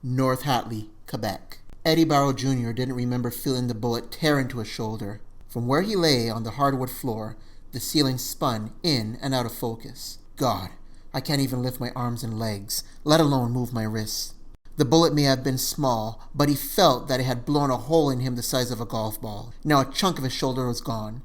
North Hatley, Quebec. Eddie Barrow Jr. didn't remember feeling the bullet tear into his shoulder. From where he lay on the hardwood floor, the ceiling spun in and out of focus. God, I can't even lift my arms and legs, let alone move my wrists. The bullet may have been small, but he felt that it had blown a hole in him the size of a golf ball. Now a chunk of his shoulder was gone.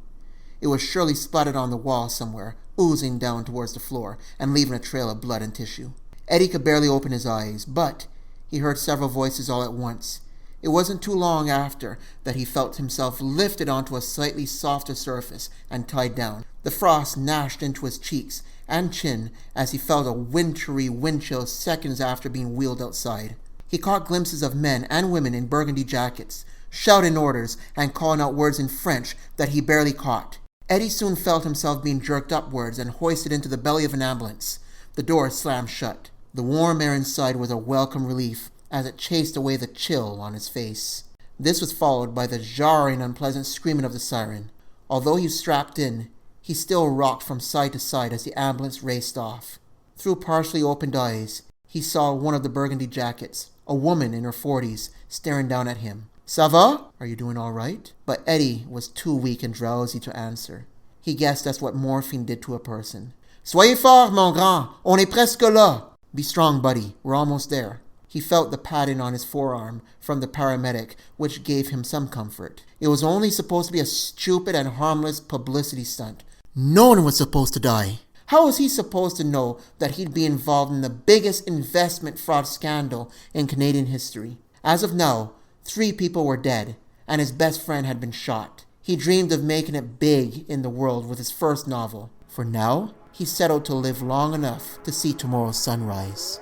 It was surely splattered on the wall somewhere, oozing down towards the floor, and leaving a trail of blood and tissue. Eddie could barely open his eyes, but he heard several voices all at once. It wasn't too long after that he felt himself lifted onto a slightly softer surface and tied down. The frost gnashed into his cheeks and chin as he felt a wintry wind chill seconds after being wheeled outside. He caught glimpses of men and women in burgundy jackets, shouting orders and calling out words in French that he barely caught. Eddie soon felt himself being jerked upwards and hoisted into the belly of an ambulance. The door slammed shut. The warm air inside was a welcome relief as it chased away the chill on his face. This was followed by the jarring, unpleasant screaming of the siren. Although he was strapped in, he still rocked from side to side as the ambulance raced off. Through partially opened eyes, he saw one of the burgundy jackets, a woman in her 40s, staring down at him. "Ça va? Are you doing all right?" But Eddie was too weak and drowsy to answer. He guessed that's what morphine did to a person. "Soyez fort, mon grand! On est presque là!" "Be strong, buddy. We're almost there." He felt the padding on his forearm from the paramedic, which gave him some comfort. It was only supposed to be a stupid and harmless publicity stunt. No one was supposed to die. How was he supposed to know that he'd be involved in the biggest investment fraud scandal in Canadian history? As of now, 3 people were dead, and his best friend had been shot. He dreamed of making it big in the world with his first novel. For now, he settled to live long enough to see tomorrow's sunrise.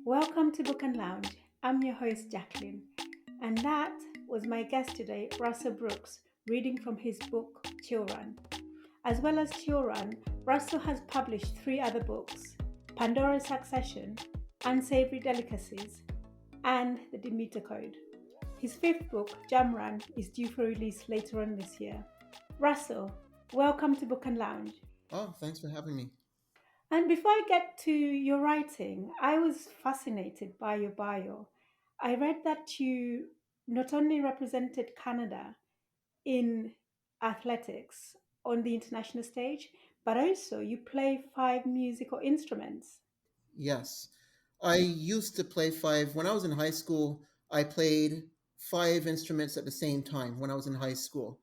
Welcome to Book and Lounge. I'm your host, Jacqueline. And that was my guest today, Russell Brooks, reading from his book, Chill Run. As well as Chill Run, Russell has published 3 other books, Pandora's Succession, Unsavory Delicacies, and The Demeter Code. His 5th book, Jam Run, is due for release later on this year. Russell, welcome to Book and Lounge. Oh, thanks for having me. And before I get to your writing, I was fascinated by your bio. I read that you not only represented Canada in athletics on the international stage, but also you play 5 musical instruments. Yes. I used to play 5. When I was in high school, I played 5 instruments at the same time when I was in high school.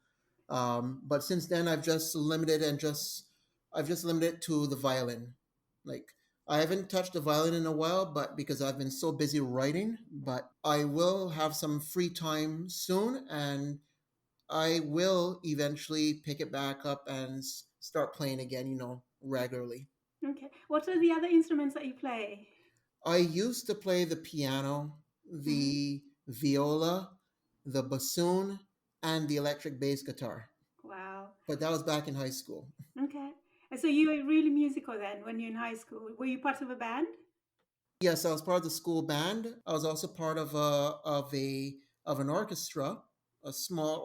But since then, I've just limited it to the violin. Like, I haven't touched the violin in a while, but because I've been so busy writing, but I will have some free time soon, and I will eventually pick it back up and start playing again, regularly. Okay. What are the other instruments that you play? I used to play the piano, Mhm. the viola, the bassoon, and the electric bass guitar. Wow. But that was back in high school. Okay. And so you were really musical then when you're in high school. Were you part of a band? Yes, I was part of the school band. I was also part of an orchestra, a small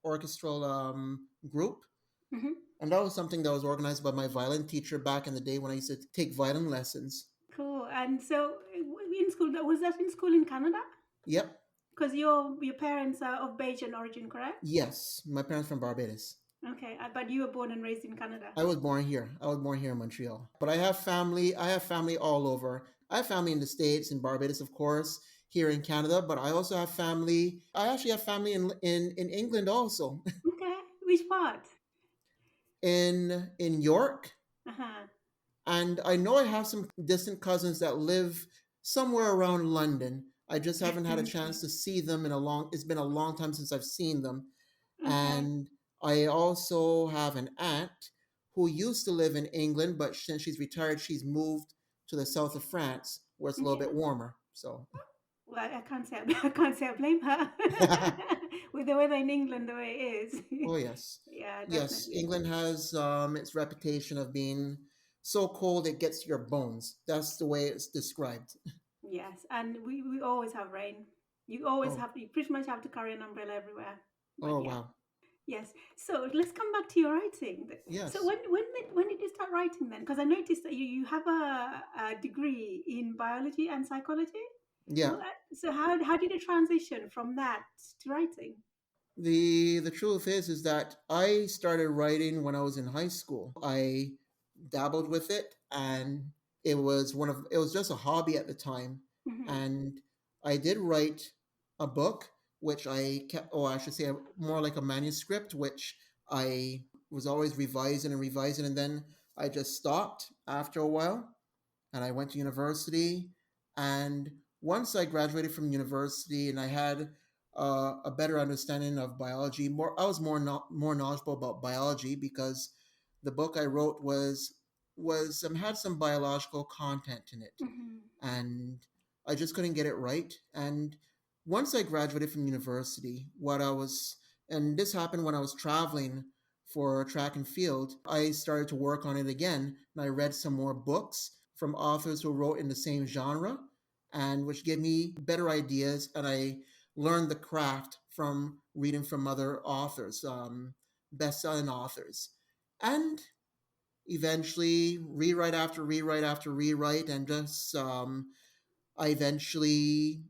orchestral group, Hmm. and that was something that was organized by my violin teacher back in the day when I used to take violin lessons. Cool. And so in school, was that in school in Canada? Yep. Because your parents are of Bajan origin, correct? Yes, my parents from Barbados. Okay, but you were born and raised in Canada. I was born here. I was born here in Montreal. But I have family. I have family all over. I have family in the States, in Barbados, of course, here in Canada. But I also have family. I actually have family in England also, Okay, which part? in York. Uh-huh. And I know I have some distant cousins that live somewhere around London. I just haven't had a chance to see them in a long. It's been a long time since I've seen them. Okay. And I also have an aunt who used to live in England, but since she's retired, she's moved to the south of France, where it's a little Okay. bit warmer. So, Well, I can't say I can't say I blame her with the weather in England the way it is. oh yes, Yeah, yes, definitely. England has its reputation of being so cold it gets to your bones. That's the way it's described. Yes, and we always have rain. Oh, You pretty much have to carry an umbrella everywhere. But oh yeah, wow, yes. So let's come back to your writing. So yes, when did you start writing then? Because I noticed that you have a degree in biology and psychology. yeah. So how did you transition from that to writing? The truth is that I started writing when I was in high school. I dabbled with it, and it was just a hobby at the time. Mm-hmm. And I did write a book, which I kept, or I should say, more like a manuscript, which I was always revising and revising, and then I just stopped after a while, and I went to university. And once I graduated from university, and I had a better understanding of biology, I was more knowledgeable about biology because the book I wrote was had some biological content in it, Mm-hmm. and I just couldn't get it right. And once I graduated from university, and this happened when I was traveling for track and field, I started to work on it again, and I read some more books from authors who wrote in the same genre, and which gave me better ideas, and I learned the craft from reading from other authors, best-selling authors. And eventually, rewrite after rewrite after rewrite, and just I eventually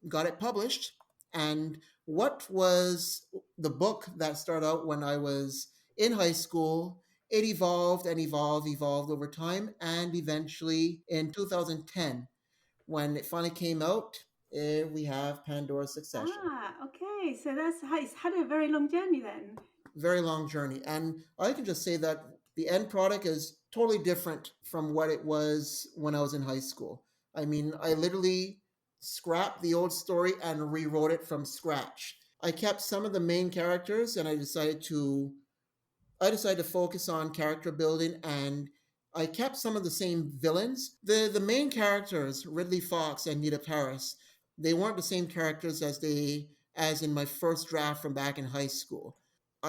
got it published. And what was the book that started out when I was in high school? It evolved and evolved over time. And eventually, in 2010, when it finally came out, we have Pandora's Succession. Ah, okay. So it's had a very long journey then. Very long journey. And I can just say that the end product is totally different from what it was when I was in high school. I mean, I literally scrapped the old story and rewrote it from scratch. I kept some of the main characters, and I decided to focus on character building, and I kept some of the same villains. The main characters, Ridley Fox and Nita Paris, they weren't the same characters as in my first draft from back in high school.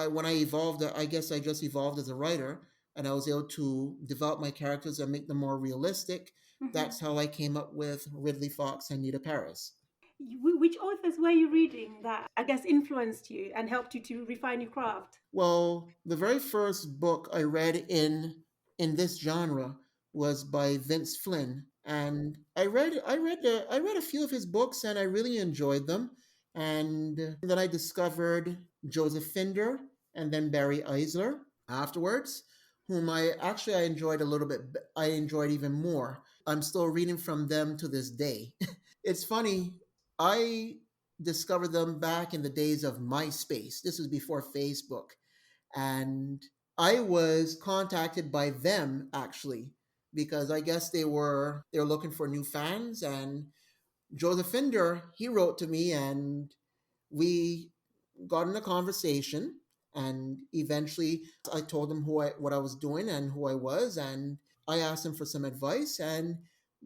When I evolved, I guess I just evolved as a writer, and I was able to develop my characters and make them more realistic. Mm-hmm. That's how I came up with Ridley Fox and Nita Paris. Which authors were you reading that I guess influenced you and helped you to refine your craft? Well, the very first book I read in this genre was by Vince Flynn, and I read a few of his books, and I really enjoyed them. And then I discovered Joseph Finder and then Barry Eisler afterwards, whom I enjoyed a little bit. I enjoyed even more. I'm still reading from them to this day. It's funny. I discovered them back in the days of MySpace. This was before Facebook, and I was contacted by them actually because I guess they were looking for new fans. And Joseph Finder, he wrote to me, and we got in a conversation, and eventually I told him what I was doing and who I was, and I asked him for some advice. And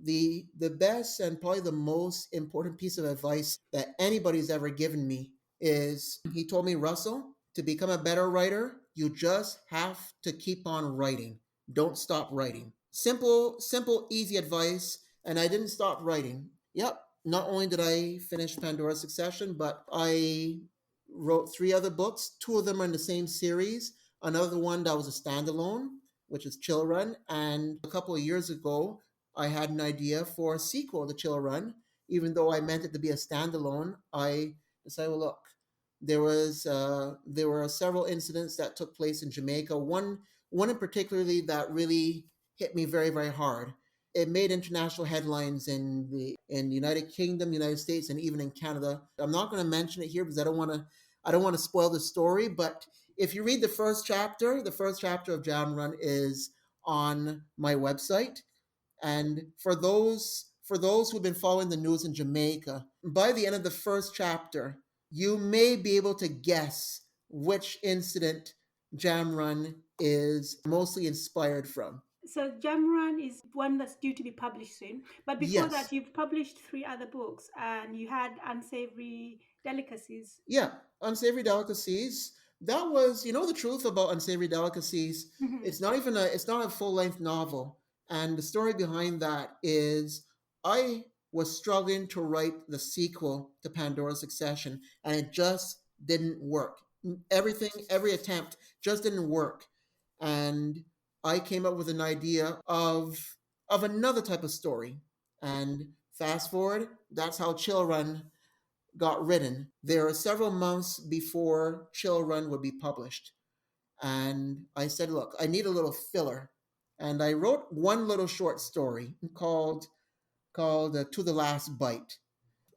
the best and probably the most important piece of advice that anybody's ever given me is he told me, Russell, to become a better writer, you just have to keep on writing. Don't stop writing. Simple, easy advice. And I didn't stop writing. Yep. Not only did I finish Pandora's Succession, but I wrote three other books. Two of them are in the same series. Another one that was a standalone, which is Chill Run. And a couple of years ago, I had an idea for a sequel to Chill Run. Even though I meant it to be a standalone, I decided, well, look, there were several incidents that took place in Jamaica. One in particularly that really hit me very very hard. It made international headlines in the United Kingdom, United States, and even in Canada. I'm not going to mention it here because I don't want to spoil the story. But if you read the first chapter of Jam Run is on my website. And for those who've been following the news in Jamaica, by the end of the first chapter, you may be able to guess which incident Jam Run is mostly inspired from. So Jamran is one that's due to be published soon. But before that, Yes. you've published three other books, and you had Unsavory Delicacies. Yeah, Unsavory Delicacies. That was, the truth about Unsavory Delicacies. Mhm. It's not a full-length novel. And the story behind that is I was struggling to write the sequel to Pandora's Succession, and it just didn't work. Every attempt just didn't work. And I came up with an idea of another type of story. And Fast forward, that's how Chill Run got written. There are several months before Chill Run would be published. And I said, look, I need a little filler. And I wrote one little short story called To the Last Bite.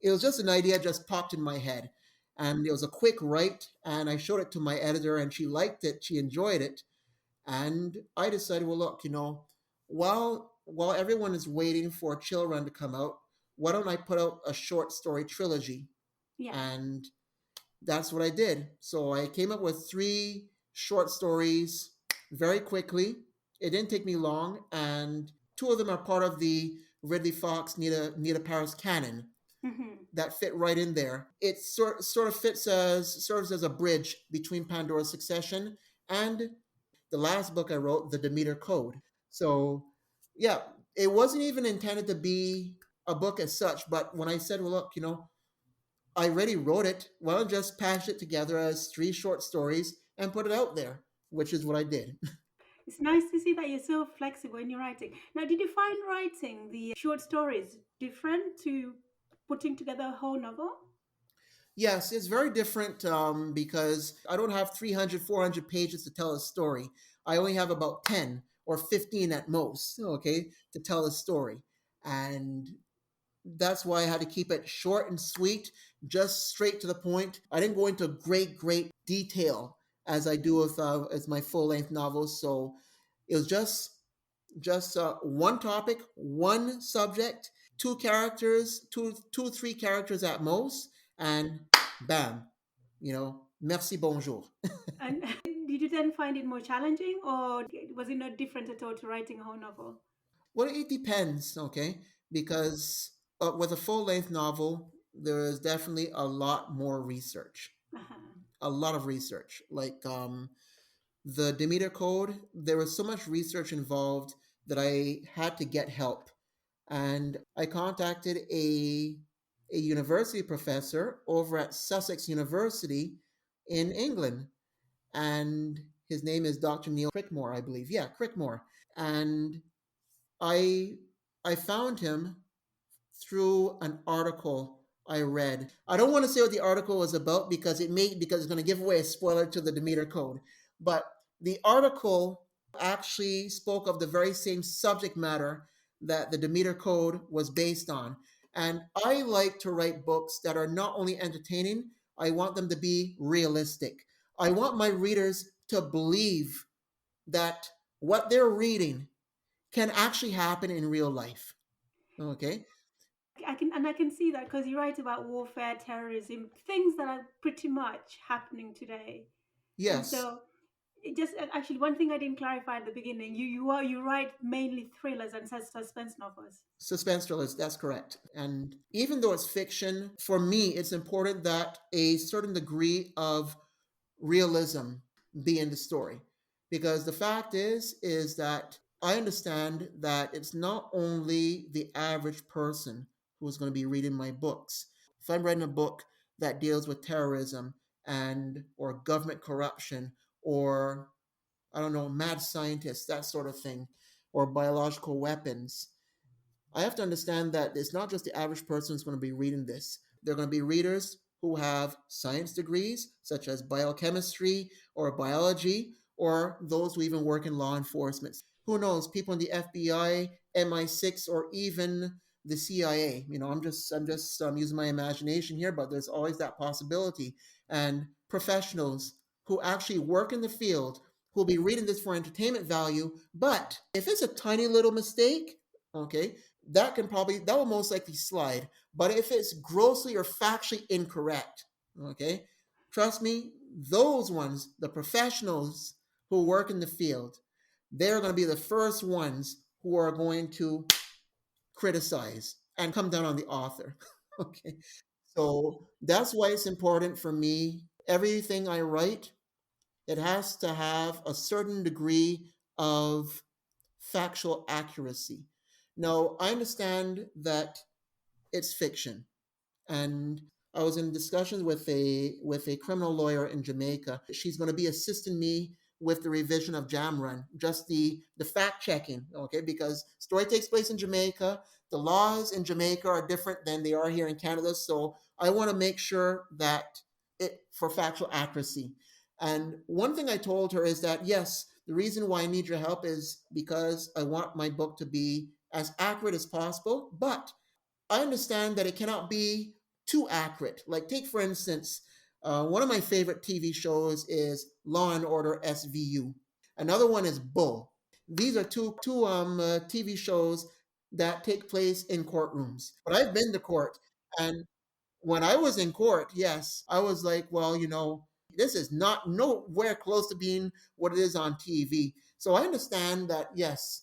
It was just an idea just popped in my head. And it was a quick write, and I showed it to my editor, and she liked it. She enjoyed it. And I decided, well, look, while everyone is waiting for Chill Run to come out, why don't I put out a short story trilogy? Yeah. And that's what I did. So I came up with 3 short stories very quickly. It didn't take me long, and 2 of them are part of the Ridley Fox Nita Paris canon that fit right in there. It sort of serves as a bridge between Pandora's Succession and the last book I wrote, the Demeter Code. So yeah, it wasn't even intended to be a book as such, but when I said, well, look, I already wrote it. Why don't I just patch it together as 3 short stories and put it out there, which is what I did. It's nice to see that you're so flexible in your writing. Now, did you find writing the short stories different to putting together a whole novel? Yes, it's very different because I don't have 300, 400 pages to tell a story. I only have about 10 or 15 at most, okay, to tell a story. And that's why I had to keep it short and sweet, just straight to the point. I didn't go into great detail as I do with as my full length novels. So it was just one topic, one subject, 2 characters, 3 characters at most, and bam, merci bonjour. And did you then find it more challenging, or was it not different at all to writing a whole novel? Well, it depends, okay, because with a full length novel, there is definitely a lot more research, Uh-huh. a lot of research. Like the Demeter Code, there was so much research involved that I had to get help. And I contacted a university professor over at Sussex University in England. And his name is Dr. Neil Crickmore, I believe. Yeah, Crickmore. And I I found him through an article I read. I don't want to say what the article was about because it's going to give away a spoiler to the Demeter Code. But the article actually spoke of the very same subject matter that the Demeter Code was based on. And I like to write books that are not only entertaining, I want them to be realistic. I want my readers to believe that what they're reading can actually happen in real life. Okay? I can see that because you write about warfare, terrorism, things that are pretty much happening today. And Yes, so it just actually one thing I didn't clarify at the beginning, you write mainly thrillers and suspense novels. suspense thrillers, that's correct. And even though it's fiction, for me, it's important that a certain degree of realism be in the story. Because the fact is that I understand that it's not only the average person who's going to be reading my books. If I'm writing a book that deals with terrorism and or government corruption or I don't know, mad scientists, that sort of thing, or biological weapons, I have to understand that it's not just the average person who's going to be reading this. They're going to be readers who have science degrees, such as biochemistry or biology, or those who even work in law enforcement. Who knows? People in the FBI, MI6, or even the CIA. I'm just using my imagination here, but there's always that possibility. And professionals who actually work in the field who will be reading this for entertainment value. But if it's a tiny little mistake, okay, that will most likely slide. But if it's grossly or factually incorrect, okay, trust me, those ones, the professionals who work in the field, they're going to be the first ones who are going to criticize and come down on the author. Okay. So that's why it's important for me. Everything I write, it has to have a certain degree of factual accuracy. Now, I understand that it's fiction. And I was in discussions with a criminal lawyer in Jamaica. She's going to be assisting me with the revision of Jamrun, just the fact checking, okay? Because story takes place in Jamaica. the laws in Jamaica are different than they are here in Canada. So I want to make sure that it for factual accuracy. And one thing I told her is that yes, the reason why I need your help is because I want my book to be as accurate as possible, but I understand that it cannot be too accurate. Like, take for instance, one of my favorite TV shows is Law and Order SVU. Another one is Bull. These are two TV shows that take place in courtrooms. But I've been to court, and when I was in court, yes, I was like, well, this is not nowhere close to being what it is on TV. So I understand that, yes,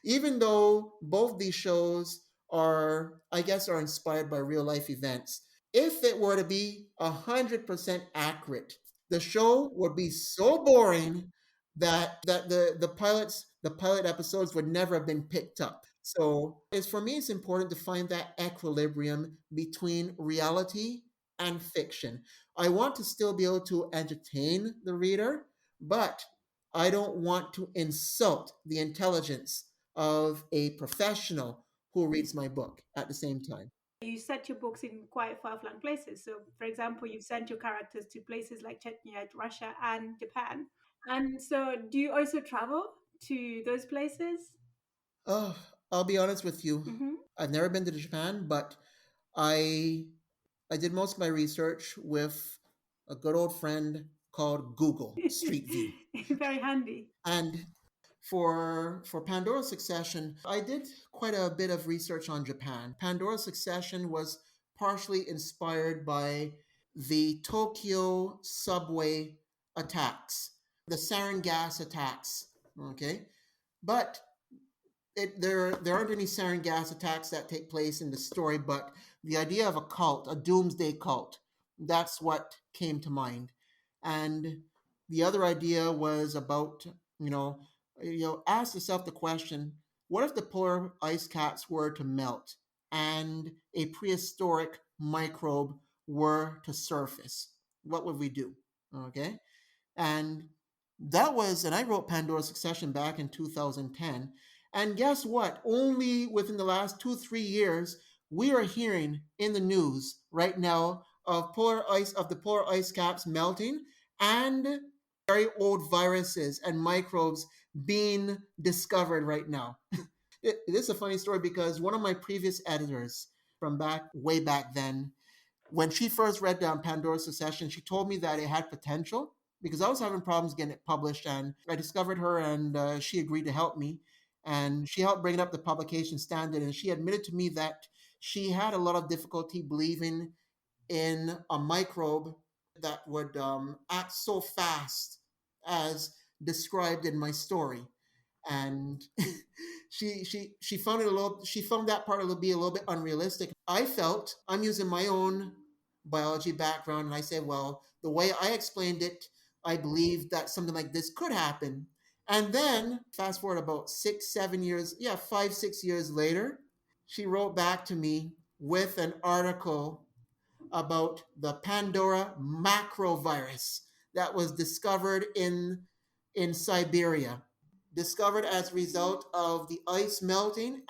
even though both these shows are, I guess, are inspired by real life events, if it were to be 100% accurate, the show would be so boring that the pilot episodes would never have been picked up. So it's for me, it's important to find that equilibrium between reality and fiction. I want to still be able to entertain the reader, but I don't want to insult the intelligence of a professional who reads my book at the same time. You set your books in quite far-flung places. So, for example, you've sent your characters to places like Chechnya, Russia, and Japan. And so, do you also travel to those places? Oh, I'll be honest with you. Hmm. I've never been to Japan, but I I did most of my research with a good old friend called Google Street View. Very handy. And for Pandora's Succession, I did quite a bit of research on Japan. Pandora's Succession was partially inspired by the Tokyo subway attacks, the sarin gas attacks. Okay, but there aren't any sarin gas attacks that take place in the story, but the idea of a cult, a doomsday cult, that's what came to mind. And the other idea was about, ask yourself the question, what if the polar ice caps were to melt and a prehistoric microbe were to surface? What would we do? Okay. And and I wrote Pandora's Succession back in 2010. And guess what? Only within the last 2, 3 years, we are hearing in the news right now of the polar ice caps melting and very old viruses and microbes being discovered right now. It is a funny story because one of my previous editors from way back then, when she first read down Pandora's Succession, she told me that it had potential because I was having problems getting it published. And I discovered her, and she agreed to help me. And she helped bring up the publication standard. And she admitted to me that she had a lot of difficulty believing in a microbe that would act so fast as described in my story. And she found that part be a little bit unrealistic. I felt I'm using my own biology background, and I said, well, the way I explained it, I believe that something like this could happen. And then fast forward about 6, 7 years, yeah, 5, 6 years later, she wrote back to me with an article about the Pandora macrovirus that was discovered in Siberia, discovered as a result of the ice melting.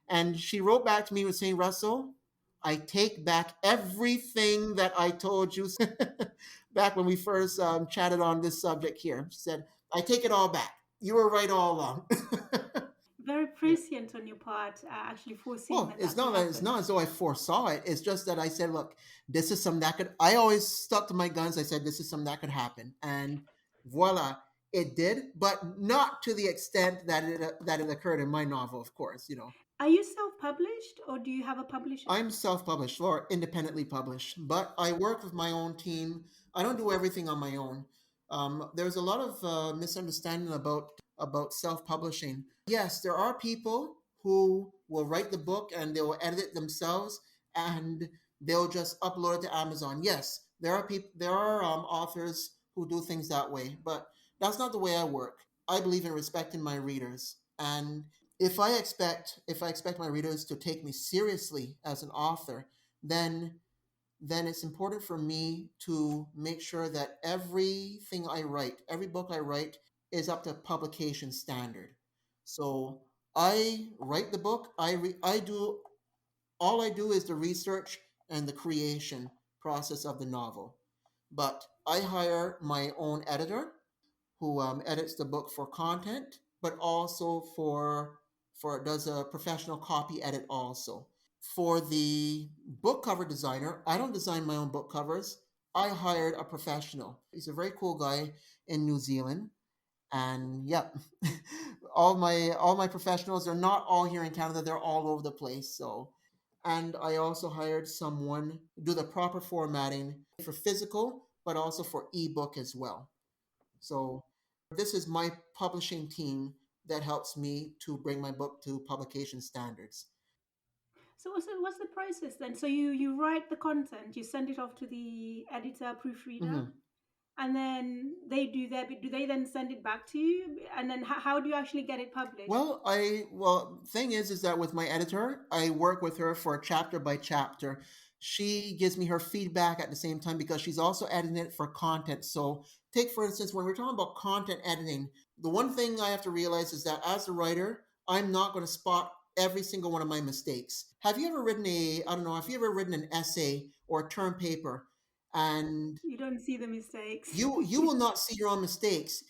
And she wrote back to me with saying, Russell, I take back everything that I told you back when we first chatted on this subject here. She said, I take it all back. You were right all along. Very prescient on your part, actually foreseeing Well, that that could it's happen. not as though I foresaw it. It's just that I said, look, this is something that could. I always stuck to my guns. I said, this is something that could happen, and voila, it did, but not to the extent that it occurred in my novel. Of course, Are you self-published or do you have a publisher? I'm self-published or independently published, but I work with my own team. I don't do everything on my own. There's a lot of misunderstanding about self-publishing. Yes, there are people who will write the book and they will edit it themselves and they'll just upload it to Amazon. Yes, there are people, there are authors who do things that way, but that's not the way I work. I believe in respecting my readers, and if I expect my readers to take me seriously as an author, then it's important for me to make sure that everything I write, every book I write, is up to publication standard. So I write the book. I do all I do is the research and the creation process of the novel. But I hire my own editor who edits the book for content, but also for does a professional copy edit also. For the book cover designer, I don't design my own book covers. I hired a professional. He's a very cool guy in New Zealand. And yep, all my professionals are not all here in Canada. They're all over the place. So, and I also hired someone to do the proper formatting for physical, but also for ebook as well. So this is my publishing team that helps me to bring my book to publication standards. So what's the process then? So you write the content, you send it off to the editor, proofreader, Mhm. and then they do their bit. Do they then send it back to you? And then how do you actually get it published? Thing is that with my editor, I work with her for chapter by chapter. She gives me her feedback at the same time because she's also editing it for content. So, take for instance, when we're talking about content editing, the one thing I have to realize is that as a writer, I'm not going to spot every single one of my mistakes. Have you ever written I don't know, have you ever written an essay or a term paper and You don't see the mistakes. you will not see your own mistakes.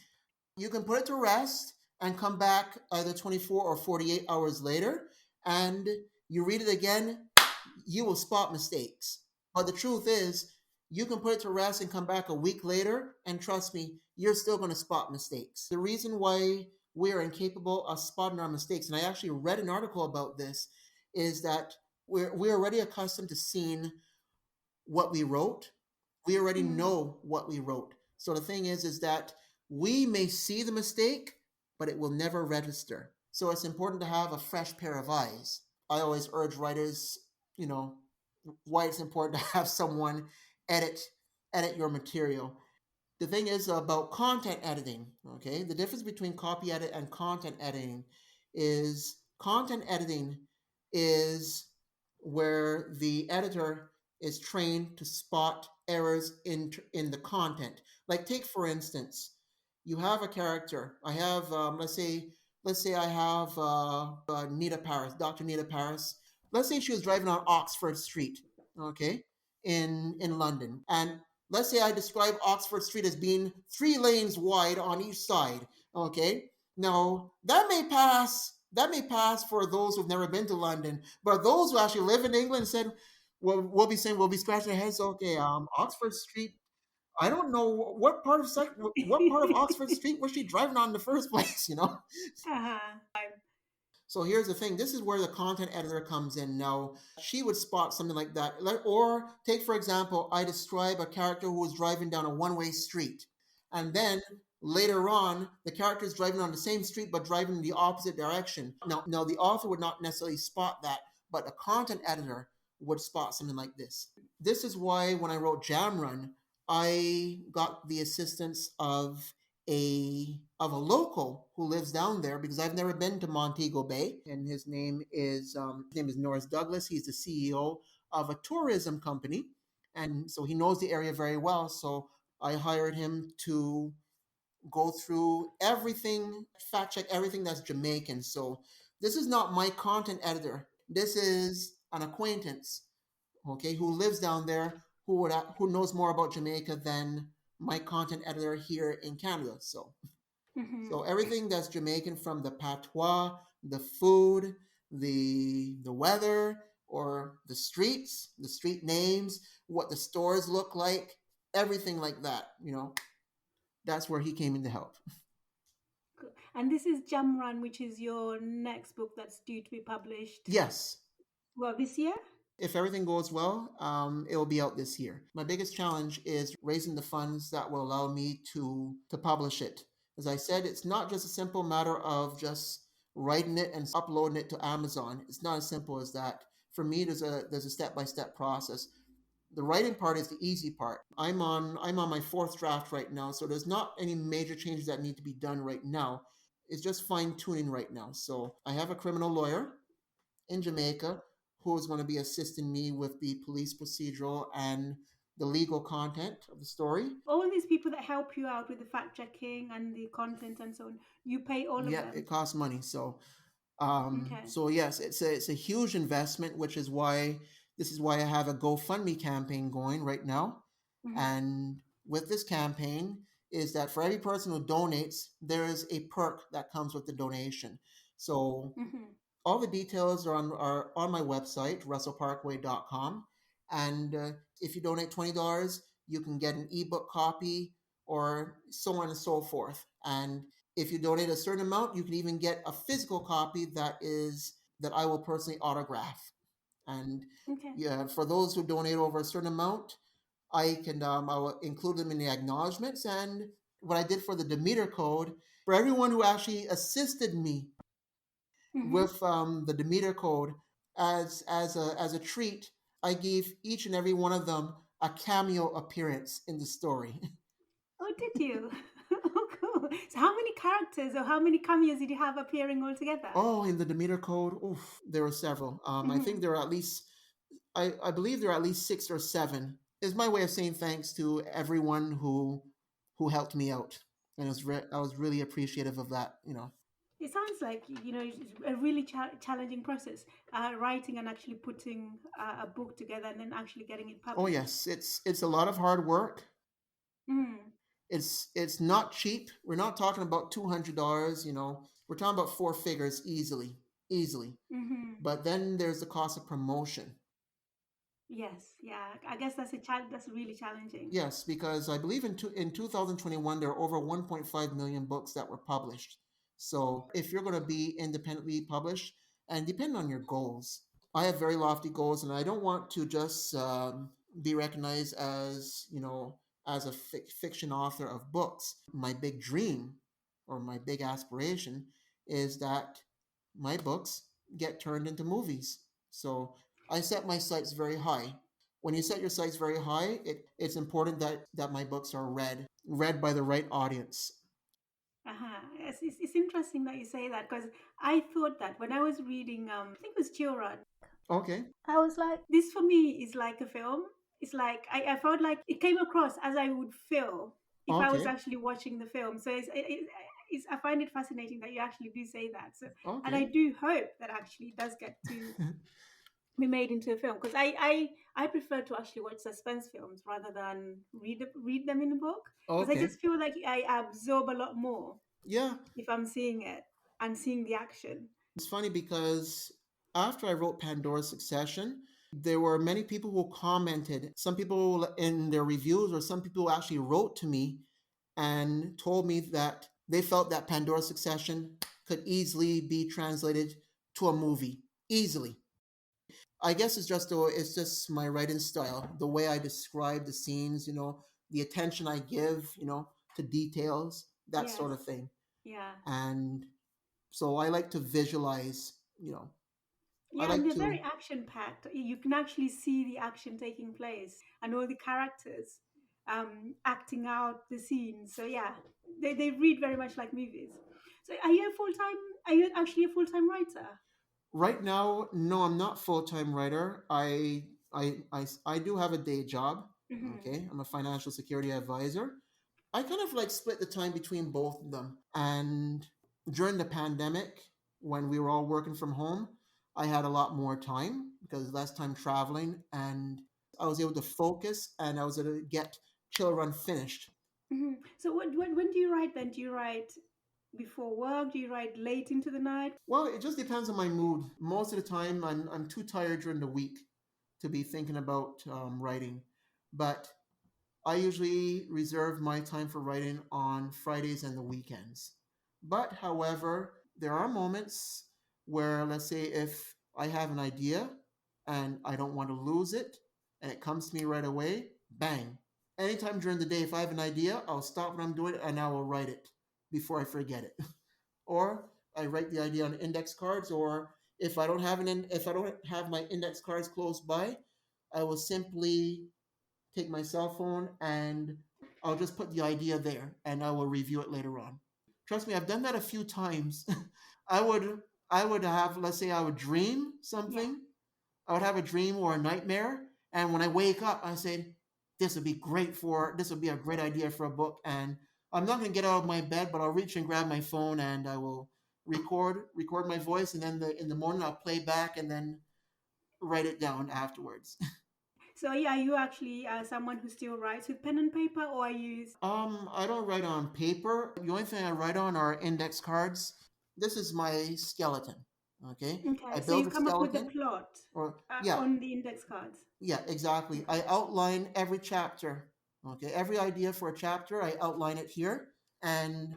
You can put it to rest and come back either 24 or 48 hours later and you read it again, you will spot mistakes. But the truth is, you can put it to rest and come back a week later, and trust me, you're still going to spot mistakes. The reason why we are incapable of spotting our mistakes, and I actually read an article about this, is that we're already accustomed to seeing what we wrote. We already Mm. know what we wrote. So the thing is that we may see the mistake, but it will never register. So it's important to have a fresh pair of eyes. I always urge writers, you know, why it's important to have someone edit edit your material. The thing is about content editing, okay? The difference between copy edit and content editing is content editing is where the editor is trained to spot errors in the content. Like take for instance, you have a character. I have let's say I have Nita Paris, Dr. Nita Paris. Let's say she was driving on Oxford Street, okay, in London, and let's say I describe Oxford Street as being 3 lanes wide on each side. Okay. Now that may pass for those who've never been to London, but those who actually live in England said, we'll be saying we'll be scratching our heads. Okay, Oxford Street. I don't know what part of Oxford Street was she driving on in the first place. Uh-huh. So here's the thing. This is where the content editor comes in. Now, she would spot something like that. Or take, for example, I describe a character who was driving down a one-way street. And then later on, the character is driving on the same street but driving in the opposite direction. Now the author would not necessarily spot that, but a content editor would spot something like this. This is why when I wrote Jam Run, I got the assistance of a local who lives down there because I've never been to Montego Bay, and his name is Norris Douglas. He's the CEO of a tourism company, and so he knows the area very well. So I hired him to go through everything, fact check everything that's Jamaican. So this is not my content editor. This is an acquaintance, okay, who lives down there who knows more about Jamaica than my content editor here in Canada. So Mm-hmm. everything that's Jamaican, from the patois, the food, the weather, or the street names, what the stores look like, everything like that, that's where he came in to help. And this is Jamran, which is your next book that's due to be published, Yes, well, this year? if everything goes well, it will be out this year. My biggest challenge is raising the funds that will allow me to publish it. As I said, it's not just a simple matter of just writing it and uploading it to Amazon. It's not as simple as that. For me, there's a step by step process. The writing part is the easy part. I'm on my fourth draft right now, so there's not any major changes that need to be done right now. It's just fine tuning right now. So I have a criminal lawyer in Jamaica who is going to be assisting me with the police procedural and the legal content of the story. All these people that help you out with the fact checking and the content and so on, you pay all of Yeah, it them. costs money. So Okay. So yes, it's a huge investment, which is why this is why I have a GoFundMe campaign going right now. Mm-hmm. And with this campaign is that for every person who donates, there is a perk that comes with the donation. So Mm-hmm. all the details are on my website, russellparkway.com. And if you donate $20, you can get an ebook copy or so on and so forth. And if you donate a certain amount, you can even get a physical copy that I will personally autograph. And Okay. yeah, for those who donate over a certain amount, I will include them in the acknowledgments. And what I did for the Demeter code, for everyone who actually assisted me Mm-hmm. with the Demeter code, as a treat, I gave each and every one of them a cameo appearance in the story. Oh, did you? Oh, cool. So, how many characters or how many cameos did you have appearing altogether? Oh, in the Demeter code, oof, there were several. I think Mm-hmm. there are at least, I believe there are at least six or seven. Is my way of saying thanks to everyone who helped me out, and I was really appreciative of that. It sounds like it's a really challenging process, writing and actually putting a book together and then actually getting it Oh published. yes, it's a lot of hard work. Mm. It's not cheap. We're not talking about $200. We're talking about four figures easily, easily. Mm-hmm. But then there's the cost of promotion. Yes, yeah. I guess that's really challenging. Yes, because I believe in 2021 there are over 1.5 million books that were published. So if you're going to be independently published, and depending on your goals, I have very lofty goals, and I don't want to just be recognized as as a fiction author of books. My big dream or my big aspiration is that my books get turned into movies. So I set my sights very high. When you set your sights very high, it's important that my books are read by the right audience. Uh-huh. It's interesting that you say that because I thought that when I was reading, I think it was Children, Okay. I was like, this for me is like a film. It's like I felt like it came across as I would feel if I was Okay. actually watching the film. So I find it fascinating that you actually do say that. So, and I Okay. do hope that actually it does get to be made into a film because I prefer to actually watch suspense films rather than read them in a book because I Okay. just feel like I absorb a lot more Yeah, if I'm seeing it and seeing the action. it's funny because after I wrote Pandora's Succession, there were many people who commented. Some people in their reviews, or some people actually wrote to me and told me that they felt that Pandora's Succession could easily be translated to a movie. Easily. I guess it's just my writing style, the way I describe the scenes, the attention I give, to details, that sort of Yes, thing. yeah. And so I like to visualize, I Yeah, and like they're very to. action packed. You can actually see the action taking place and all the characters acting out the scenes. So yeah, they read very much like movies. So are you actually a full time writer? Right now, no, I'm not full-time writer. I do have a day job. Hmm. Okay, I'm a financial security advisor. I kind of like split the time between both of them. And during the pandemic, when we were all working from home, I had a lot more time because less time traveling, and I was able to focus and I was able to get Chill Run finished. Hmm. So when do you write then? Do you write before work? Do you write late into the night? Well, it just depends on my mood. Most of the time, I'm too tired during the week to be thinking about writing, but I usually reserve my time for writing on Fridays and the weekends. But however, there are moments where, let's say, if I have an idea and I don't want to lose it, and it comes to me right away, bang. Anytime during the day, if I have an idea, I'll stop what I'm doing and I will write it before I forget it. Or I write the idea on index cards, or if I don't have my index cards close by, I will simply take my cell phone and I'll just put the idea there and I will review it later on. Trust me, I've done that a few times. I would have, let's say I would dream Yeah, something. I would have a dream or a nightmare, and when I wake up I said this would be a great idea for a book, and I'm not going to get out of my bed, but I'll reach and grab my phone and record my voice, and then in the morning I'll play back and then write it down afterwards. So are you actually someone who still writes with pen and paper, or are you? I don't write on paper. The only thing I write on are index cards. This is my skeleton. Okay, I Okay, so build you a come up with the skeleton, plot or yeah, on the index cards. yeah, exactly. I outline every chapter. Okay, every idea for a chapter, I outline it here, and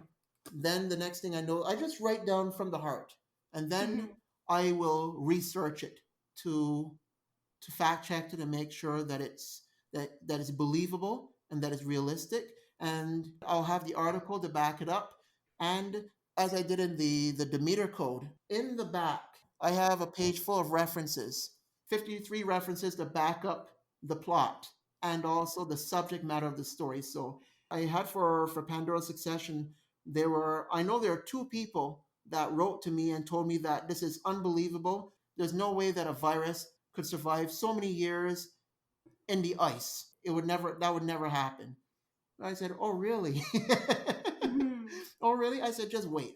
then the next thing I know, I just write down from the heart, and then I will research it to fact check it and make sure that it's believable and that it's realistic. And I'll have the article to back it up. And as I did in the Demeter code, in the back, I have a page full of references, 53 references to back up the plot and also the subject matter of the story. So I had for Pandora Succession, I know there are two people that wrote to me and told me that this is unbelievable. There's no way that a virus could survive so many years in the ice. That would never happen. I said, "Oh, really?" "Oh, really?" I said, "Just wait."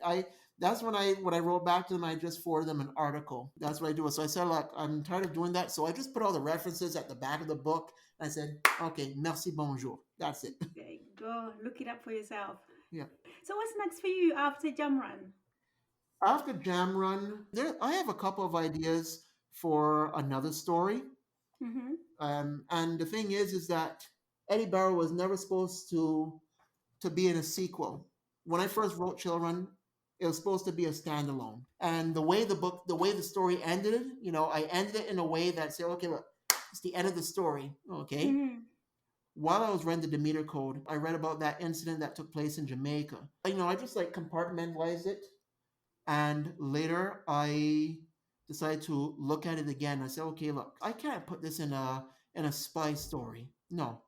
That's when I wrote back to them. I just forwarded them an article. That's what I do. So I said, "Look, I'm tired of doing that." So I just put all the references at the back of the book. I said, "Okay, merci, bonjour." That's it. There you go. Look it up for yourself. Yeah. So what's next for you after Jam Run? After Jam Run, I have a couple of ideas for another story. And the thing is that Eddie Barrow was never supposed to be in a sequel. When I first wrote Children, it was supposed to be a standalone. And the way the story ended, I ended it in a way that said, okay, look, it's the end of the story. Okay. While I was reading the Demeter Code, I read about that incident that took place in Jamaica. I just compartmentalized it. And later I decided to look at it again. I said, okay, look, I can't put this in a spy story. No,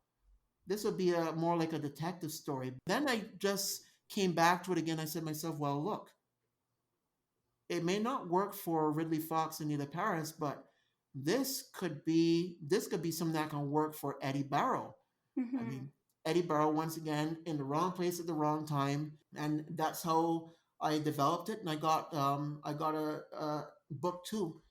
this would be more like a detective story. Then I just came back to it again. I said to myself, well, look, it may not work for Ridley Fox and Neil Paris, but this could be something that can work for Eddie Barrow. I mean, Eddie Barrow, once again, in the wrong place at the wrong time. And that's how I developed it. And I got a book too,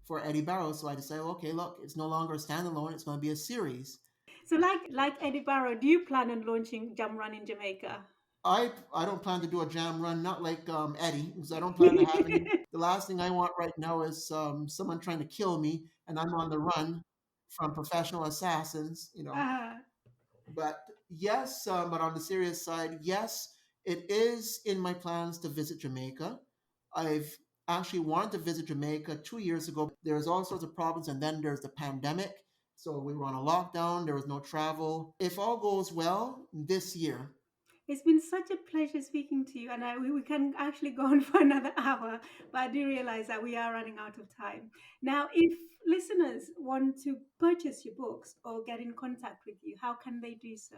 for Eddie Barrow. So I decided, okay, look, it's no longer a standalone. It's going to be a series. So like Eddie Barrow, do you plan on launching Jam Run in Jamaica? I don't plan to do a jam run, not like Eddie, because I don't plan to have any. The last thing I want right now is someone trying to kill me, and I'm on the run from professional assassins, But yes, but on the serious side, yes, it is in my plans to visit Jamaica. I've actually wanted to visit Jamaica 2 years ago. There's all sorts of problems, and then there's the pandemic. So we were on a lockdown. There was no travel. If all goes well, this year. It's been such a pleasure speaking to you, and we can actually go on for another hour, but I do realize that we are running out of time. Now, if listeners want to purchase your books or get in contact with you, how can they do so?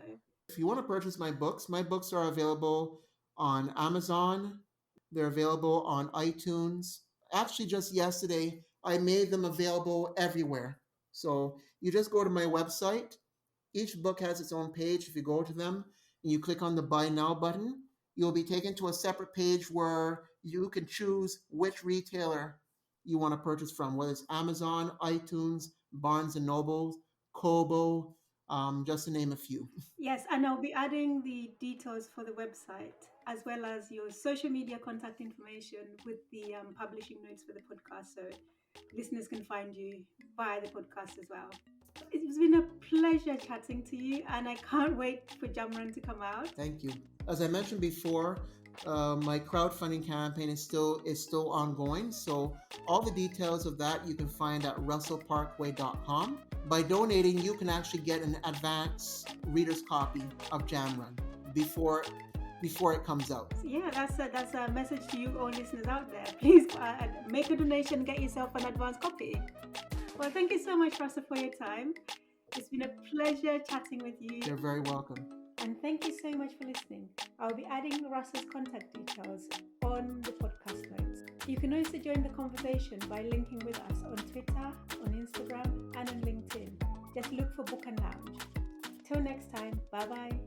If you want to purchase my books are available on Amazon. They're available on iTunes. Actually, just yesterday, I made them available everywhere. So you just go to my website. Each book has its own page. If you go to them and you click on the Buy Now button, you'll be taken to a separate page where you can choose which retailer you want to purchase from, whether it's Amazon, iTunes, Barnes & Noble, Kobo, just to name a few. Yes, and I'll be adding the details for the website as well as your social media contact information with the publishing notes for the podcast, so listeners can find you via the podcast as well. It's been a pleasure chatting to you, and I can't wait for Jam Run to come out. Thank you. As I mentioned before, my crowdfunding campaign is still ongoing. So all the details of that you can find at russellparkway.com. By donating, you can actually get an advance reader's copy of Jam Run before it comes out. Yeah, that's a message to you all listeners out there. Please make a donation, get yourself an advance copy. Well, thank you so much, Russell, for your time. It's been a pleasure chatting with you. You're very welcome. And thank you so much for listening. I'll be adding Russell's contact details on the podcast notes. You can also join the conversation by linking with us on Twitter, on Instagram, and on LinkedIn. Just look for Book and Lounge. Till next time, bye-bye.